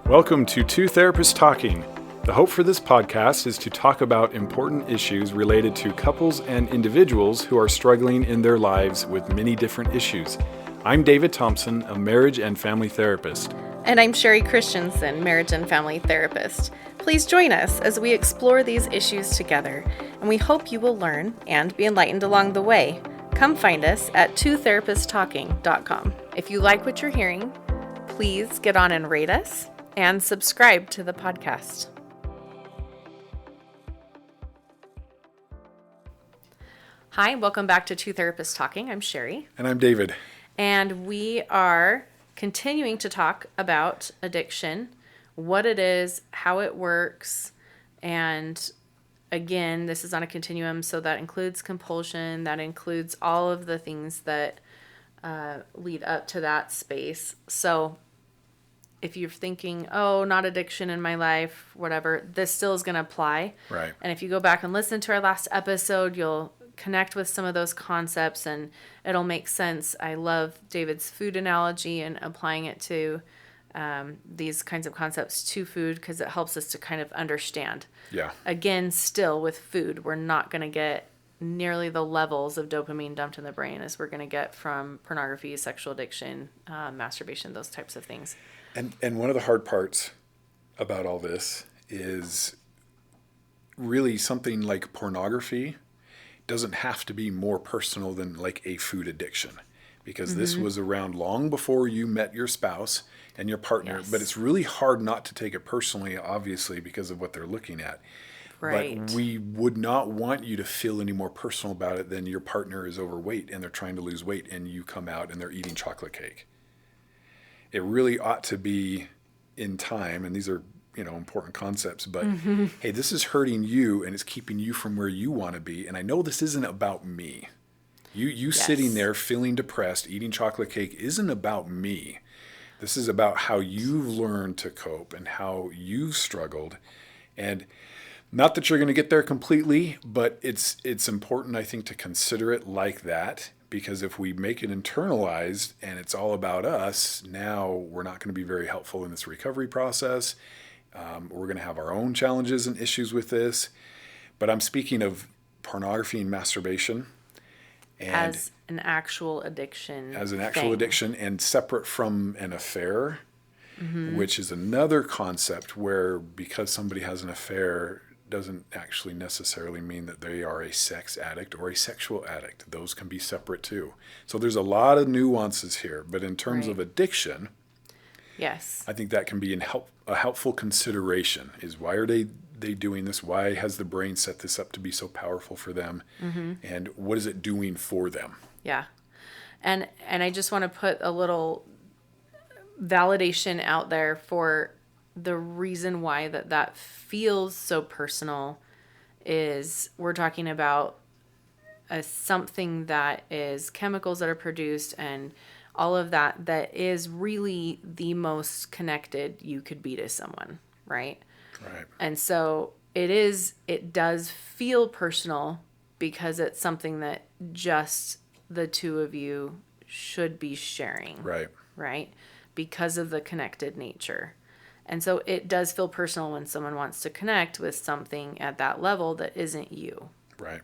Welcome to Two Therapists Talking. The hope for this podcast is to talk about important issues related to couples and individuals who are struggling in their lives with many different issues. I'm David Thompson, a marriage and family therapist. And I'm Sherie Christensen, marriage and family therapist. Please join us as we explore these issues together, and we hope you will learn and be enlightened along the way. Come find us at twotherapisttalking.com. If you like what you're hearing, please get on and rate us and subscribe to the podcast. Hi, welcome back to Two Therapists Talking. I'm Sherie. And I'm David. And we are continuing to talk about addiction, what it is, how it works, and again, this is on a continuum, so that includes compulsion, that includes all of the things that lead up to that space. So if you're thinking, oh, not addiction in my life, whatever, this still is going to apply. Right. And if you go back and listen to our last episode, you'll connect with some of those concepts and it'll make sense. I love David's food analogy and applying it to these kinds of concepts to food because it helps us to kind of understand. Yeah. Again, still with food, we're not going to get nearly the levels of dopamine dumped in the brain as we're going to get from pornography, sexual addiction, masturbation, those types of things. And one of the hard parts about all this is really something like pornography doesn't have to be more personal than like a food addiction, because this was around long before you met your spouse and your partner. Yes. But it's really hard not to take it personally, obviously, because of what they're looking at. Right. But we would not want you to feel any more personal about it than your partner is overweight and they're trying to lose weight and you come out and they're eating chocolate cake. It really ought to be in time, and these are, important concepts, but hey, this is hurting you and it's keeping you from where you want to be. And I know this isn't about me. You yes. Sitting there feeling depressed, eating chocolate cake isn't about me. This is about how you've learned to cope and how you've struggled. And not that you're going to get there completely, but it's important, I think, to consider it like that. Because if we make it internalized and it's all about us, now we're not going to be very helpful in this recovery process. We're going to have our own challenges and issues with this. But I'm speaking of pornography and masturbation. And as an actual addiction. As an actual addiction and separate from an affair, which is another concept where because somebody has an affair doesn't actually necessarily mean that they are a sex addict or a sexual addict. Those can be separate too. So there's a lot of nuances here, but in terms of addiction, yes, I think that can be a helpful consideration is why are they doing this? Why has the brain set this up to be so powerful for them? And what is it doing for them? Yeah. And I just want to put a little validation out there for the reason why that feels so personal is we're talking about something that is chemicals that are produced and all of that is really the most connected you could be to someone, right? Right. And so it does feel personal because it's something that just the two of you should be sharing. Right. Right? Because of the connected nature. And so it does feel personal when someone wants to connect with something at that level that isn't you. Right.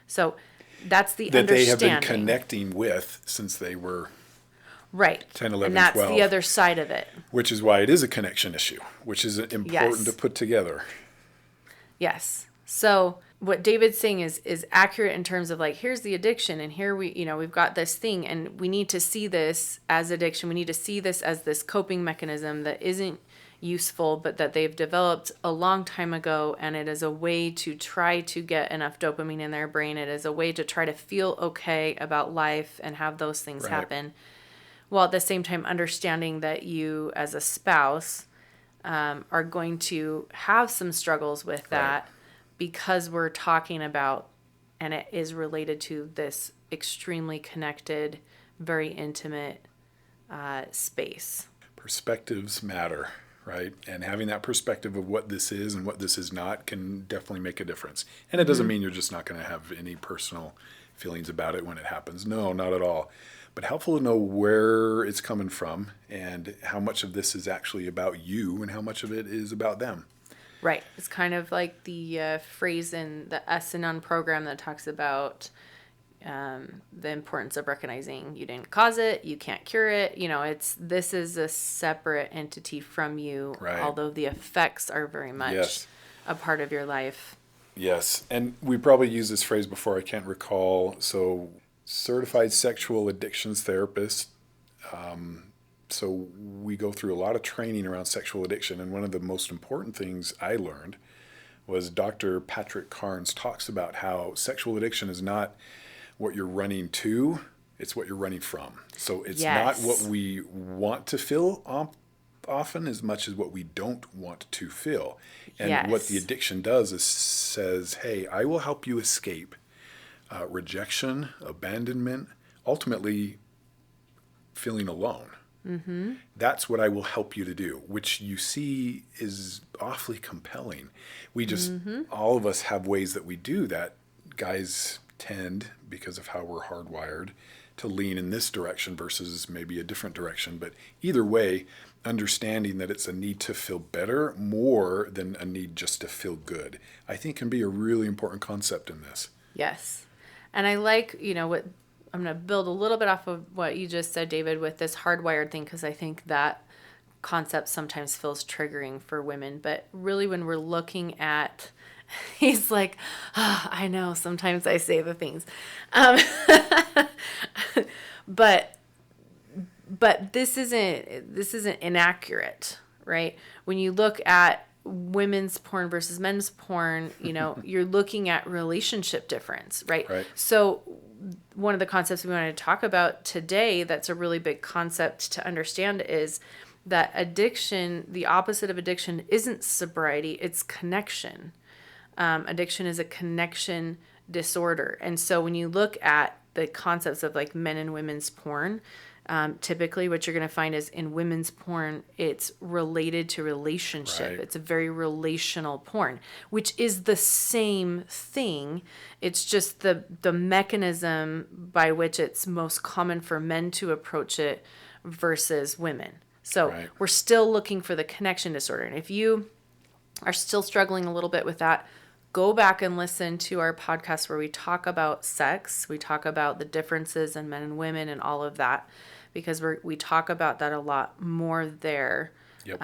So that's the that understanding. That they have been connecting with since they were right. 10, 11, and that's 12. the other side of it. Which is why it is a connection issue, which is important to put together. Yes. So what David's saying is accurate in terms of like, here's the addiction and here we've got this thing and we need to see this as addiction. We need to see this as this coping mechanism that isn't useful, but that they've developed a long time ago, and it is a way to try to get enough dopamine in their brain. It is a way to try to feel okay about life and have those things happen, while at the same time understanding that you as a spouse are going to have some struggles with that because we're talking about, and it is related to this extremely connected, very intimate space. Perspectives matter. Right? And having that perspective of what this is and what this is not can definitely make a difference. And it doesn't mean you're just not going to have any personal feelings about it when it happens. No, not at all. But helpful to know where it's coming from and how much of this is actually about you and how much of it is about them. Right. It's kind of like the phrase in the S&N program that talks about the importance of recognizing you didn't cause it, you can't cure it. This is a separate entity from you, Right. although the effects are very much Yes. a part of your life. Yes. And we probably used this phrase before, I can't recall. So, certified sexual addictions therapist. So we go through a lot of training around sexual addiction. And one of the most important things I learned was Dr. Patrick Carnes talks about how sexual addiction is not what you're running to, it's what you're running from. So it's Yes. not what we want to feel often as much as what we don't want to feel. And what the Yes. addiction does is says, hey, I will help you escape rejection, abandonment, ultimately feeling alone. Mm-hmm. That's what I will help you to do, which you see is awfully compelling. We just, all of us have ways that we do that. Guys tend, because of how we're hardwired, to lean in this direction versus maybe a different direction. But either way, understanding that it's a need to feel better more than a need just to feel good, I think can be a really important concept in this. Yes. And I like, what I'm going to build a little bit off of what you just said, David, with this hardwired thing, because I think that concept sometimes feels triggering for women. But really, when we're looking at, he's like, I know, sometimes I say the things. But this isn't inaccurate, right? When you look at women's porn versus men's porn, you're looking at relationship difference, right? Right. So one of the concepts we wanted to talk about today that's a really big concept to understand is that addiction, the opposite of addiction, isn't sobriety, it's connection. Addiction is a connection disorder. And so when you look at the concepts of like men and women's porn, typically what you're going to find is in women's porn, it's related to relationship. Right. It's a very relational porn, which is the same thing. It's just the mechanism by which it's most common for men to approach it versus women. So Right. we're still looking for the connection disorder. And if you are still struggling a little bit with that, go back and listen to our podcast where we talk about sex. We talk about the differences in men and women and all of that, because we talk about that a lot more there, Yep.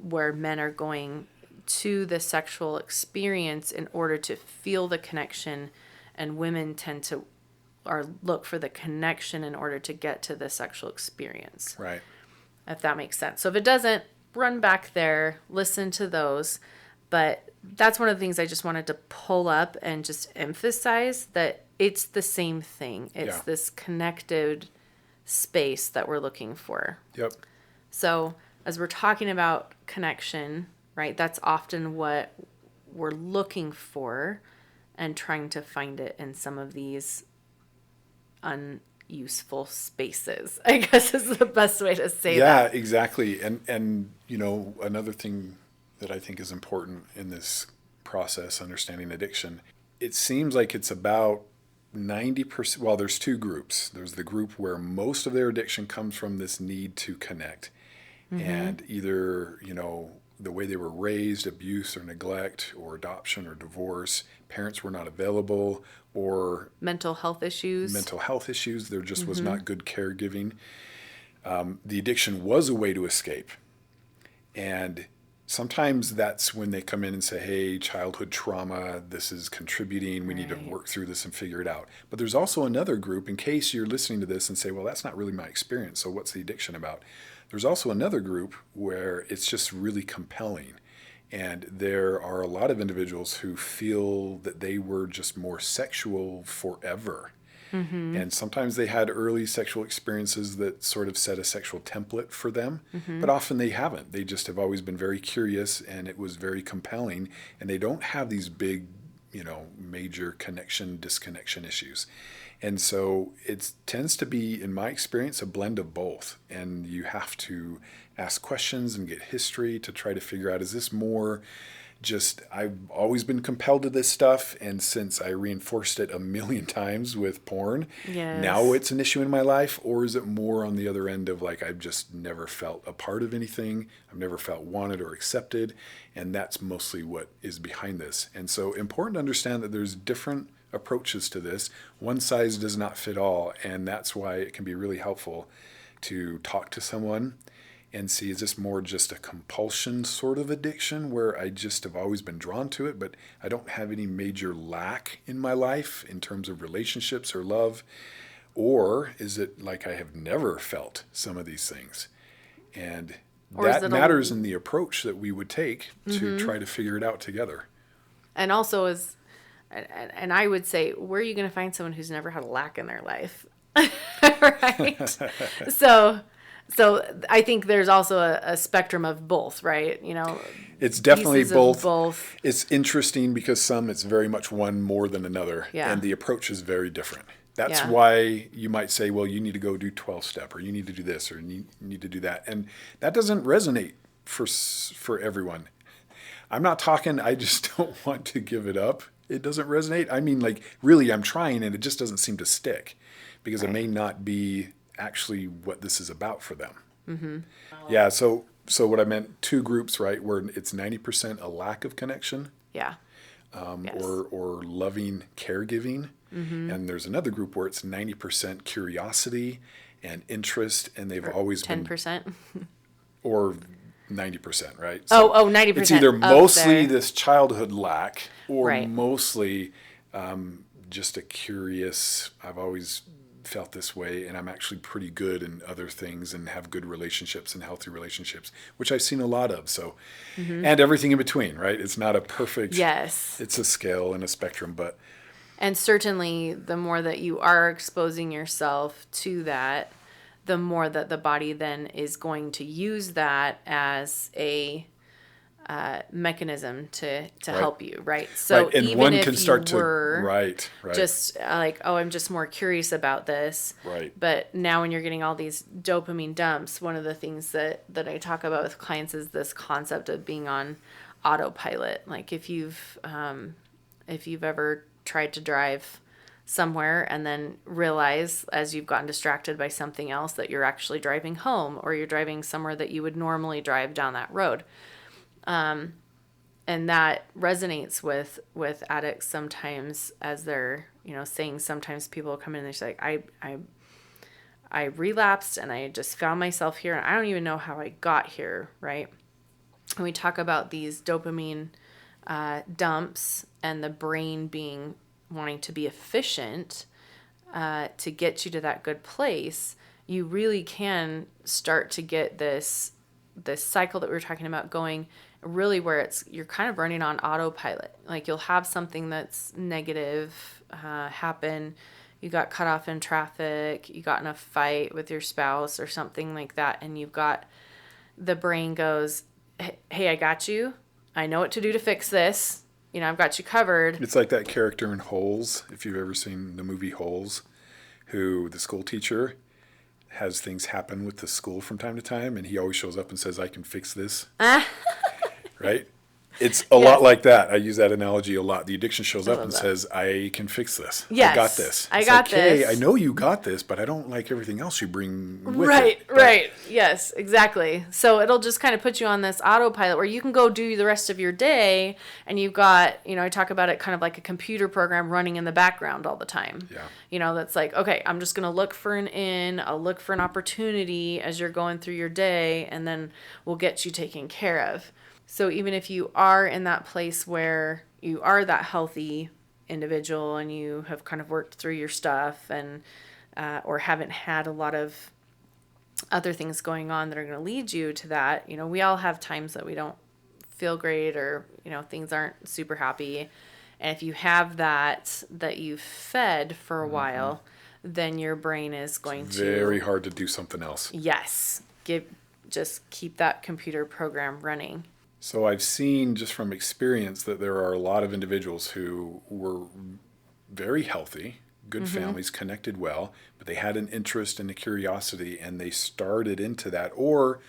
where men are going to the sexual experience in order to feel the connection, and women tend to or look for the connection in order to get to the sexual experience. Right. If that makes sense. So if it doesn't, run back there, listen to those. But that's one of the things I just wanted to pull up and just emphasize, that it's the same thing. It's this connected space that we're looking for. Yep. So as we're talking about connection, right, that's often what we're looking for and trying to find it in some of these unuseful spaces, I guess is the best way to say that. Yeah, exactly. And another thing that I think is important in this process, understanding addiction, it seems like it's about 90%. Well, there's two groups. There's the group where most of their addiction comes from this need to connect. And either, the way they were raised, abuse or neglect or adoption or divorce, parents were not available, or Mental health issues. There just was not good caregiving. The addiction was a way to escape. And sometimes that's when they come in and say, hey, childhood trauma, this is contributing. We need to work through this and figure it out. But there's also another group, in case you're listening to this and say, well, that's not really my experience, so what's the addiction about? There's also another group where it's just really compelling. And there are a lot of individuals who feel that they were just more sexual forever. And sometimes they had early sexual experiences that sort of set a sexual template for them, but often they haven't. They just have always been very curious, and it was very compelling, and they don't have these big, major disconnection issues. And so it tends to be, in my experience, a blend of both. And you have to ask questions and get history to try to figure out, is this more I've always been compelled to this stuff. And since I reinforced it a million times with porn, now Yes. it's an issue in my life? Or is it more on the other end of like, I've just never felt a part of anything. I've never felt wanted or accepted. And that's mostly what is behind this. And so important to understand that there's different approaches to this. One size does not fit all. And that's why it can be really helpful to talk to someone and see, is this more just a compulsion sort of addiction where I just have always been drawn to it, but I don't have any major lack in my life in terms of relationships or love? Or is it like I have never felt some of these things? And Or is that it matters in the approach that we would take to try to figure it out together. And also and I would say, where are you going to find someone who's never had a lack in their life? Right? So I think there's also a spectrum of both, right? It's definitely pieces of both. It's interesting because some it's very much one more than another, Yeah. and the approach is very different. That's Yeah. why you might say, well, you need to go do 12-step, or you need to do this, or you need to do that. And that doesn't resonate for everyone. I'm not talking, I just don't want to give it up. It doesn't resonate. I mean, like, really, I'm trying, and it just doesn't seem to stick because it may not be actually what this is about for them. Mm-hmm. Yeah, so what I meant, two groups, right, where it's 90% a lack of connection, Yeah. Yes. or loving caregiving. Mm-hmm. And there's another group where it's 90% curiosity and interest, and they've always 10%. or 90%, right? 90%. It's either of mostly their- this childhood lack or Right. mostly just a curious, I've always felt this way, and I'm actually pretty good in other things and have good relationships and healthy relationships, which I've seen a lot of. So, and everything in between, right? It's not a perfect, Yes. it's a scale and a spectrum, but And certainly the more that you are exposing yourself to that, the more that the body then is going to use that as a mechanism to help you, right? So right. And even one if can you start were to, right. just like, oh, I'm just more curious about this. Right. But now when you're getting all these dopamine dumps, one of the things that I talk about with clients is this concept of being on autopilot. Like if you've ever tried to drive somewhere and then realize as you've gotten distracted by something else that you're actually driving home, or you're driving somewhere that you would normally drive down that road. And that resonates with addicts sometimes, as they're, saying, sometimes people come in and they're like, I relapsed and I just found myself here and I don't even know how I got here, right? And we talk about these dopamine dumps and the brain wanting to be efficient to get you to that good place. You really can start to get this cycle that we were talking about going, really where you're kind of running on autopilot. Like you'll have something that's negative happen. You got cut off in traffic, you got in a fight with your spouse or something like that, and the brain goes, hey, I got you. I know what to do to fix this. I've got you covered. It's like that character in Holes, if you've ever seen the movie Holes, who the school teacher has things happen with the school from time to time, and he always shows up and says, I can fix this. Right? It's a lot like that. I use that analogy a lot. The addiction shows up and says, I can fix this. Yes, I got this. I got this. Hey, I know you got this, but I don't like everything else you bring with it. But, right. Yes, exactly. So it'll just kind of put you on this autopilot where you can go do the rest of your day, and you've got, I talk about it kind of like a computer program running in the background all the time. Yeah. That's like, okay, I'm just going to look for an in, I'll look for an opportunity as you're going through your day, and then we'll get you taken care of. So even if you are in that place where you are that healthy individual and you have kind of worked through your stuff and or haven't had a lot of other things going on that are going to lead you to that, we all have times that we don't feel great or, things aren't super happy. And if you have that you've fed for a while, then your brain is going to... Very hard to do something else. Yes. Just keep that computer program running. So I've seen just from experience that there are a lot of individuals who were very healthy, good families, connected well, but they had an interest and a curiosity and they started into that. Or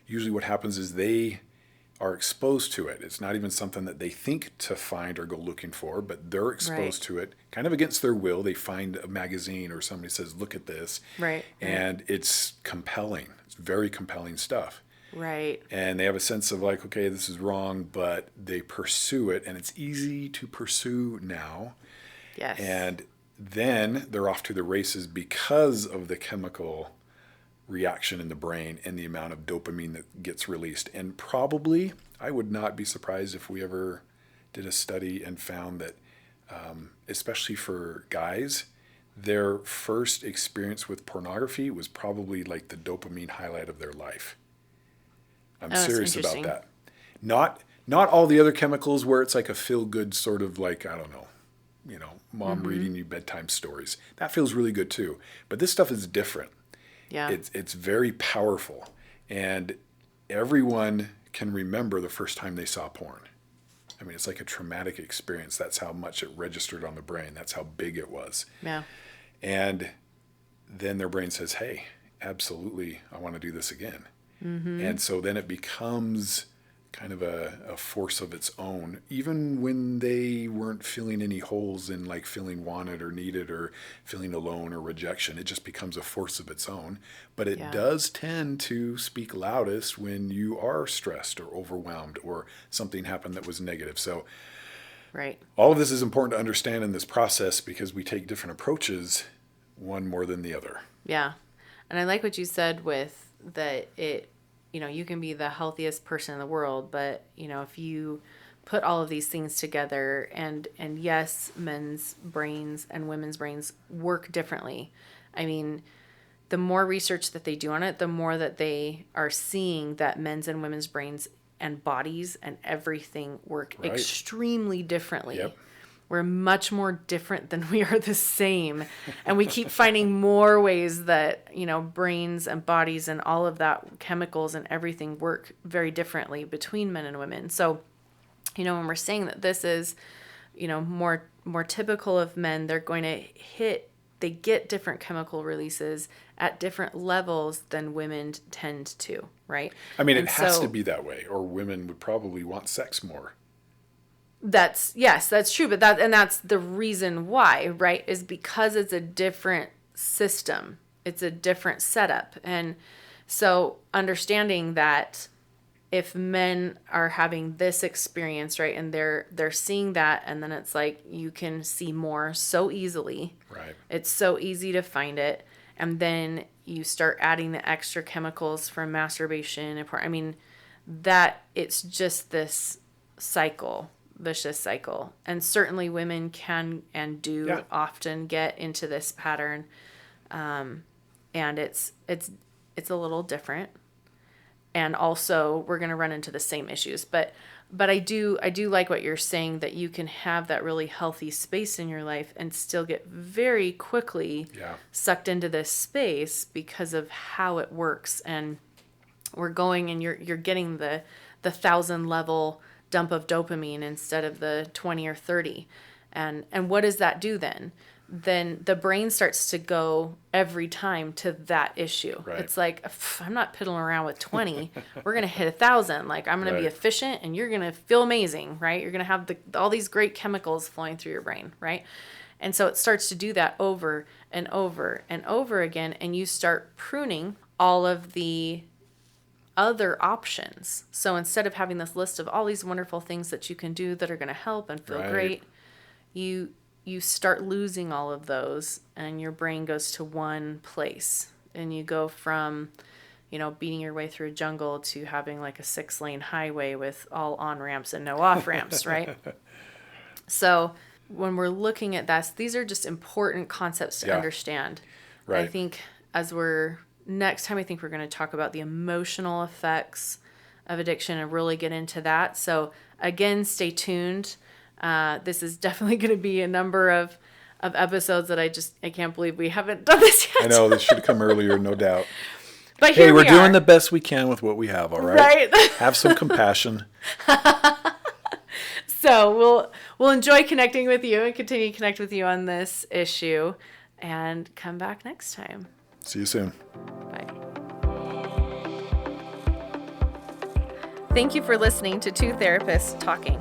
usually what happens is they are exposed to it. It's not even something that they think to find or go looking for, but they're exposed to it kind of against their will. They find a magazine or somebody says, look at this. Right. And it's compelling. It's very compelling stuff. Right. And they have a sense of like, okay, this is wrong, but they pursue it, and it's easy to pursue now. Yes. And then they're off to the races because of the chemical reaction in the brain and the amount of dopamine that gets released. And probably, I would not be surprised if we ever did a study and found that, especially for guys, their first experience with pornography was probably like the dopamine highlight of their life. I'm serious about that. Not all the other chemicals where it's like a feel-good sort of like, I don't know, mom reading you bedtime stories. That feels really good too. But this stuff is different. Yeah. It's very powerful. And everyone can remember the first time they saw porn. I mean, it's like a traumatic experience. That's how much it registered on the brain. That's how big it was. Yeah. And then their brain says, hey, absolutely, I want to do this again. And so then it becomes kind of a force of its own, even when they weren't feeling any holes in like feeling wanted or needed or feeling alone or rejection. It just becomes a force of its own. But it does tend to speak loudest when you are stressed or overwhelmed or something happened that was negative. So all of this is important to understand in this process because we take different approaches, one more than the other. Yeah. And I like what you said with that you can be the healthiest person in the world, but, if you put all of these things together and yes, men's brains and women's brains work differently. I mean, the more research that they do on it, the more that they are seeing that men's and women's brains and bodies and everything work extremely differently. Yep. We're much more different than we are the same. And we keep finding more ways that, brains and bodies and all of that chemicals and everything work very differently between men and women. So, when we're saying that this is, more typical of men, they're going to they get different chemical releases at different levels than women tend to, right? I mean, it has to be that way, or women would probably want sex more. That's true. But that's the reason why, right? Is because it's a different system. It's a different setup. And so understanding that if men are having this experience, right, and they're seeing that, and then it's like you can see more so easily. Right. It's so easy to find it. And then you start adding the extra chemicals from masturbation and porn. I mean, that it's just this vicious cycle. And certainly women can and do often get into this pattern. And it's a little different. And also we're going to run into the same issues, but I do like what you're saying, that you can have that really healthy space in your life and still get very quickly sucked into this space because of how it works. And we're going and you're getting the 1,000 level dump of dopamine instead of the 20 or 30. And what does that do then? Then the brain starts to go every time to that issue. Right. It's like, I'm not piddling around with 20. We're going to hit 1,000. Like, I'm going to be efficient and you're going to feel amazing, right? You're going to have all these great chemicals flowing through your brain, right? And so it starts to do that over and over and over again. And you start pruning all of the other options. So instead of having this list of all these wonderful things that you can do that are going to help and feel great, you start losing all of those, and your brain goes to one place, and you go from, beating your way through a jungle to having like a 6-lane highway with all on ramps and no off ramps, right? So when we're looking at that, these are just important concepts to understand. Right. I think next time I think we're going to talk about the emotional effects of addiction and really get into that. So again, stay tuned. This is definitely going to be a number of episodes that I can't believe we haven't done this yet. I know, this should have come earlier, no doubt. But hey, we're doing the best we can with what we have, all right? Right. Have some compassion. So we'll enjoy connecting with you and continue to connect with you on this issue, and come back next time. See you soon. Bye. Thank you for listening to Two Therapists Talking.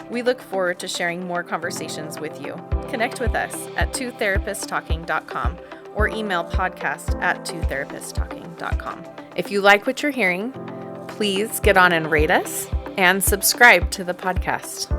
We look forward to sharing more conversations with you. Connect with us at twotherapisttalking.com or email podcast@twotherapisttalking.com. If you like what you're hearing, please get on and rate us and subscribe to the podcast.